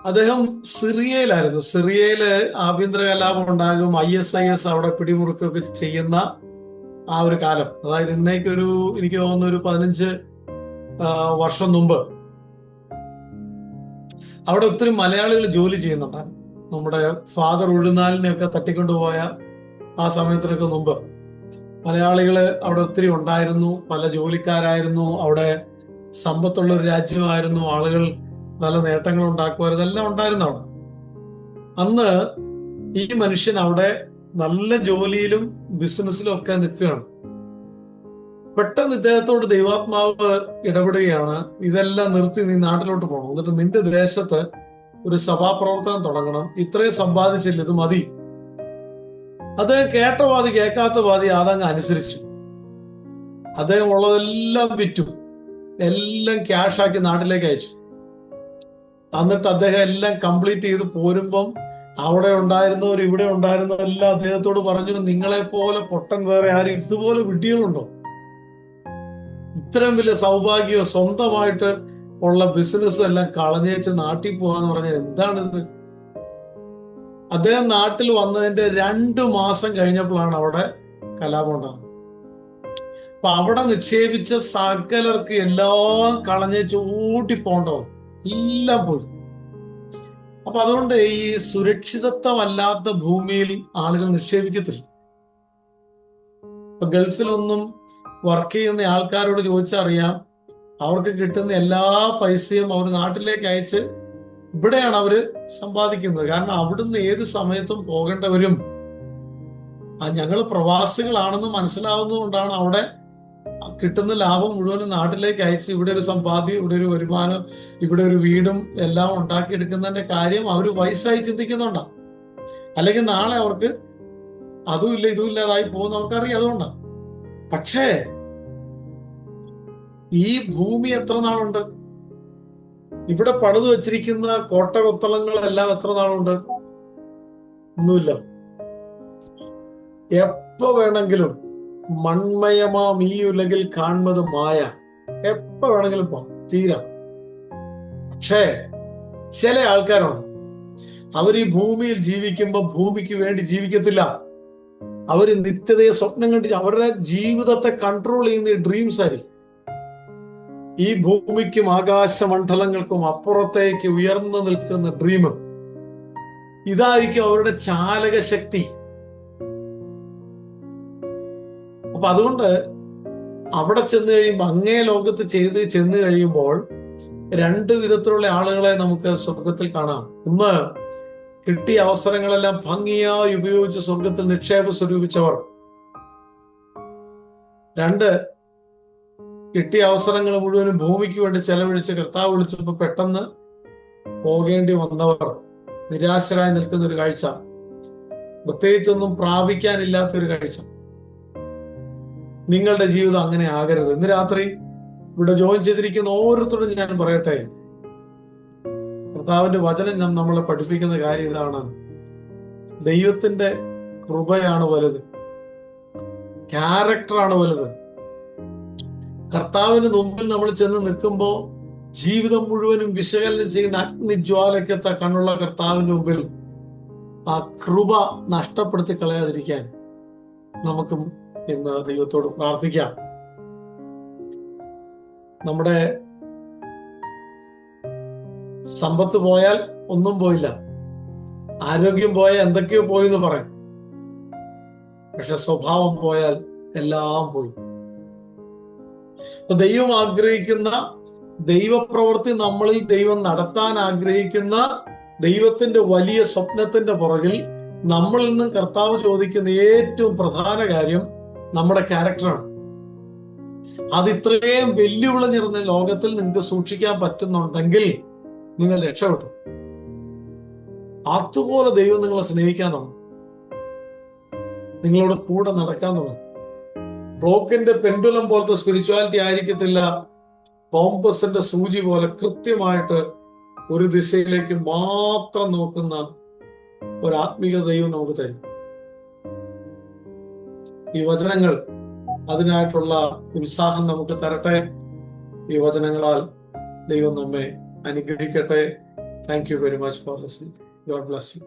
അദ്ദേഹം സിറിയയിലായിരുന്നു. സിറിയയില് ആഭ്യന്തര കലാപം ഉണ്ടാകും, ISIS അവിടെ പിടിമുറുക്കുകയൊക്കെ ചെയ്യുന്ന ആ ഒരു കാലം. അതായത് ഇന്നേക്കൊരു എനിക്ക് തോന്നുന്നു ഒരു 15 വർഷം മുമ്പ് അവിടെ ഒത്തിരി മലയാളികൾ ജോലി ചെയ്യുന്നുണ്ടായിരുന്നു. നമ്മുടെ ഫാദർ ഉഴുന്നാലിനെയൊക്കെ തട്ടിക്കൊണ്ടുപോയ ആ സമയത്തിനൊക്കെ മുമ്പ് മലയാളികള് അവിടെ ഒത്തിരി ഉണ്ടായിരുന്നു. പല ജോലിക്കാരായിരുന്നു. അവിടെ സമ്പത്തുള്ള ഒരു രാജ്യമായിരുന്നു. ആളുകൾ നല്ല നേട്ടങ്ങൾ ഉണ്ടാക്കുമായിരുന്നു. എല്ലാം ഉണ്ടായിരുന്നു അവിടെ. അന്ന് ഈ മനുഷ്യൻ അവിടെ നല്ല ജോലിയിലും ബിസിനസ്സിലും ഒക്കെ നിൽക്കുകയാണ്. പെട്ടെന്ന് ഇദ്ദേഹത്തോട് ദൈവാത്മാവ് ഇടപെടുകയാണ്, ഇതെല്ലാം നിർത്തി നീ നാട്ടിലോട്ട് പോകണം, എന്നിട്ട് നിന്റെ ദേശത്ത് ഒരു സഭാപ്രവർത്തനം തുടങ്ങണം, ഇത്രയും സമ്പാദിച്ചില്ല, ഇത് മതി. അദ്ദേഹം കേട്ട പാതി കേൾക്കാത്ത പാതി അതങ്ങ് അനുസരിച്ചു. അദ്ദേഹം ഉള്ളതെല്ലാം വിറ്റു, എല്ലാം ക്യാഷാക്കി നാട്ടിലേക്ക് അയച്ചു. എന്നിട്ട് അദ്ദേഹം എല്ലാം കംപ്ലീറ്റ് ചെയ്ത് പോരുമ്പം അവിടെ ഉണ്ടായിരുന്നവർ ഇവിടെ ഉണ്ടായിരുന്നവരെല്ലാം അദ്ദേഹത്തോട് പറഞ്ഞു, നിങ്ങളെ പോലെ പൊട്ടൻ വേറെ ആരും ഇതുപോലെ വിഡ്ഢികളുണ്ടോ? ഇത്രയും വലിയ സൗഭാഗ്യം, സ്വന്തമായിട്ട് ഉള്ള ബിസിനസ് എല്ലാം കളഞ്ഞേച്ച് നാട്ടിൽ പോവാന്ന് പറഞ്ഞാൽ എന്താണിത്? അദ്ദേഹം നാട്ടിൽ വന്നതിന്റെ 2 മാസം കഴിഞ്ഞപ്പോഴാണ് അവിടെ കലാപം ഉണ്ടാകുന്നത്. അപ്പൊ അവിടെ നിക്ഷേപിച്ച സകലർക്ക് എല്ലാം കളഞ്ഞേച്ച് ഓടിപ്പോണ്ടോ, എല്ലാം പോയി. അപ്പൊ അതുകൊണ്ട് ഈ സുരക്ഷിതത്വമല്ലാത്ത ഭൂമിയിൽ ആളുകൾ നിക്ഷേപിക്കത്തില്ല. ഇപ്പൊ ഗൾഫിലൊന്നും വർക്ക് ചെയ്യുന്ന ആൾക്കാരോട് ചോദിച്ചറിയാം, അവർക്ക് കിട്ടുന്ന എല്ലാ പൈസയും അവർ നാട്ടിലേക്ക് അയച്ച് ഇവിടെയാണ് അവര് സമ്പാദിക്കുന്നത്. കാരണം അവിടുന്ന് ഏത് സമയത്തും പോകേണ്ടവരും ഞങ്ങൾ പ്രവാസികളാണെന്ന് മനസ്സിലാവുന്നത് കൊണ്ടാണ് അവിടെ കിട്ടുന്ന ലാഭം മുഴുവനും നാട്ടിലേക്ക് അയച്ച് ഇവിടെ ഒരു സമ്പാദ്യം, ഇവിടെ ഒരു വരുമാനം, ഇവിടെ ഒരു വീടും എല്ലാം ഉണ്ടാക്കിയെടുക്കുന്നതിന്റെ കാര്യം അവർ വയസ്സായി ചിന്തിക്കുന്നുണ്ടാ. അല്ലെങ്കിൽ നാളെ അവർക്ക് അതും ഇല്ല ഇതും ഇല്ലാതായി പോകുന്ന അവർക്കറിയാം. അതുകൊണ്ടാണ്. പക്ഷേ ഈ ഭൂമി എത്ര നാളുണ്ട്? ഇവിടെ പണിത് വെച്ചിരിക്കുന്ന കോട്ടകൊത്തളങ്ങളെല്ലാം എത്ര നാളുണ്ട്? ഒന്നുമില്ല. എപ്പോ വേണമെങ്കിലും മൺമയമാം ഈ ഉലകിൽ കാണുന്നത് മായ, എപ്പോ വേണമെങ്കിലും പോവാം, തീരാം. പക്ഷേ ചില ആൾക്കാരാണ്, അവർ ഈ ഭൂമിയിൽ ജീവിക്കുമ്പോൾ ഭൂമിക്ക് വേണ്ടി ജീവിക്കത്തില്ല. അവര് നിത്യതയെ സ്വപ്നം കണ്ടി അവരുടെ ജീവിതത്തെ കൺട്രോൾ ചെയ്യുന്ന ഡ്രീംസ് ആയിരിക്കും. ഈ ഭൂമിക്കും ആകാശമണ്ഡലങ്ങൾക്കും അപ്പുറത്തേക്ക് ഉയർന്നു നിൽക്കുന്ന ഡ്രീം, ഇതായിരിക്കും അവരുടെ ചാലക ശക്തി. അപ്പൊ അതുകൊണ്ട് അവിടെ ചെന്ന് കഴിയുമ്പോൾ, അങ്ങേ ലോകത്ത് ചെന്ന് കഴിയുമ്പോൾ 2 വിധത്തിലുള്ള ആളുകളെ നമുക്ക് സ്വർഗത്തിൽ കാണാം. ഒന്ന്, കിട്ടിയ അവസരങ്ങളെല്ലാം ഭംഗിയായി ഉപയോഗിച്ച് സ്വർഗത്തിൽ നിക്ഷേപം സ്വരൂപിച്ചവർ. 2, കിട്ടിയ അവസരങ്ങൾ മുഴുവനും ഭൂമിക്ക് വേണ്ടി ചെലവഴിച്ച് കർത്താവ് വിളിച്ചപ്പോൾ പെട്ടെന്ന് പോകേണ്ടി വന്നവർ. നിരാശരായി നിൽക്കുന്ന ഒരു കാഴ്ച, പ്രത്യേകിച്ചൊന്നും പ്രാപിക്കാനില്ലാത്തൊരു കാഴ്ച. നിങ്ങളുടെ ജീവിതം അങ്ങനെ ആകരുത്. ഇന്ന് രാത്രി ഇവിടെ ജോയിൻ ചെയ്തിരിക്കുന്ന ഓരോരുത്തരോടും ഞാൻ പറയട്ടെ, കർത്താവിന്റെ വചനം നമ്മളെ പഠിപ്പിക്കുന്ന കാര്യം ഇതാണ്: ദൈവത്തിന്റെ കൃപയാണ് വലുത്, ക്യാരക്ടറാണ് വലുത്. കർത്താവിന് മുമ്പിൽ നമ്മൾ ചെന്ന് നിൽക്കുമ്പോൾ ജീവിതം മുഴുവനും വിശകലനം ചെയ്യുന്ന അഗ്നിജ്വാലയ്ക്കത്ത കണ്ണുള്ള കർത്താവിന് മുമ്പിൽ ആ കൃപ നഷ്ടപ്പെടുത്തി കളയാതിരിക്കാൻ നമുക്കും ഇന്ന് ദൈവത്തോട് പ്രാർത്ഥിക്കാം. നമ്മുടെ സമ്പത്ത് പോയാൽ ഒന്നും പോയില്ല, ആരോഗ്യം പോയാൽ എന്തൊക്കെയോ പോയി എന്ന് പറയും. പക്ഷെ സ്വഭാവം പോയാൽ എല്ലാം പോയി. ദൈവം ആഗ്രഹിക്കുന്ന ദൈവപ്രവൃത്തി നമ്മളിൽ ദൈവം നടത്താൻ ആഗ്രഹിക്കുന്ന ദൈവത്തിന്റെ വലിയ സ്വപ്നത്തിന്റെ പുറകിൽ നമ്മളിൽ നിന്നും കർത്താവ് ചോദിക്കുന്ന ഏറ്റവും പ്രധാന കാര്യം നമ്മുടെ ക്യാരക്ടറാണ്. അത് ഇത്രയും വെല്ലുവിളി നിറഞ്ഞ ലോകത്തിൽ നിങ്ങൾക്ക് സൂക്ഷിക്കാൻ പറ്റുന്നുണ്ടെങ്കിൽ നിങ്ങൾ രക്ഷപ്പെട്ടു. അതുപോലെ ദൈവം നിങ്ങളെ സ്നേഹിക്കാൻ തുടങ്ങും, നിങ്ങളോട് കൂടെ നടക്കാൻ തുടങ്ങും. ക്ലോക്കിന്റെ പെൻഡുലം പോലത്തെ സ്പിരിച്വാലിറ്റി ആയിരിക്കത്തില്ല, കോമ്പസിന്റെ സൂചി പോലെ കൃത്യമായിട്ട് ഒരു ദിശയിലേക്ക് മാത്രം നോക്കുന്ന ഒരു ആത്മീക ദൈവം നമുക്ക് തരും. ഈ വചനങ്ങൾ അതിനായിട്ടുള്ള ഉത്സാഹം നമുക്ക് തരട്ടെ. ഈ വചനങ്ങളാൽ ദൈവം നമ്മെ അനുഗ്രഹിക്കട്ടെ. Thank you very much for listening. God bless you.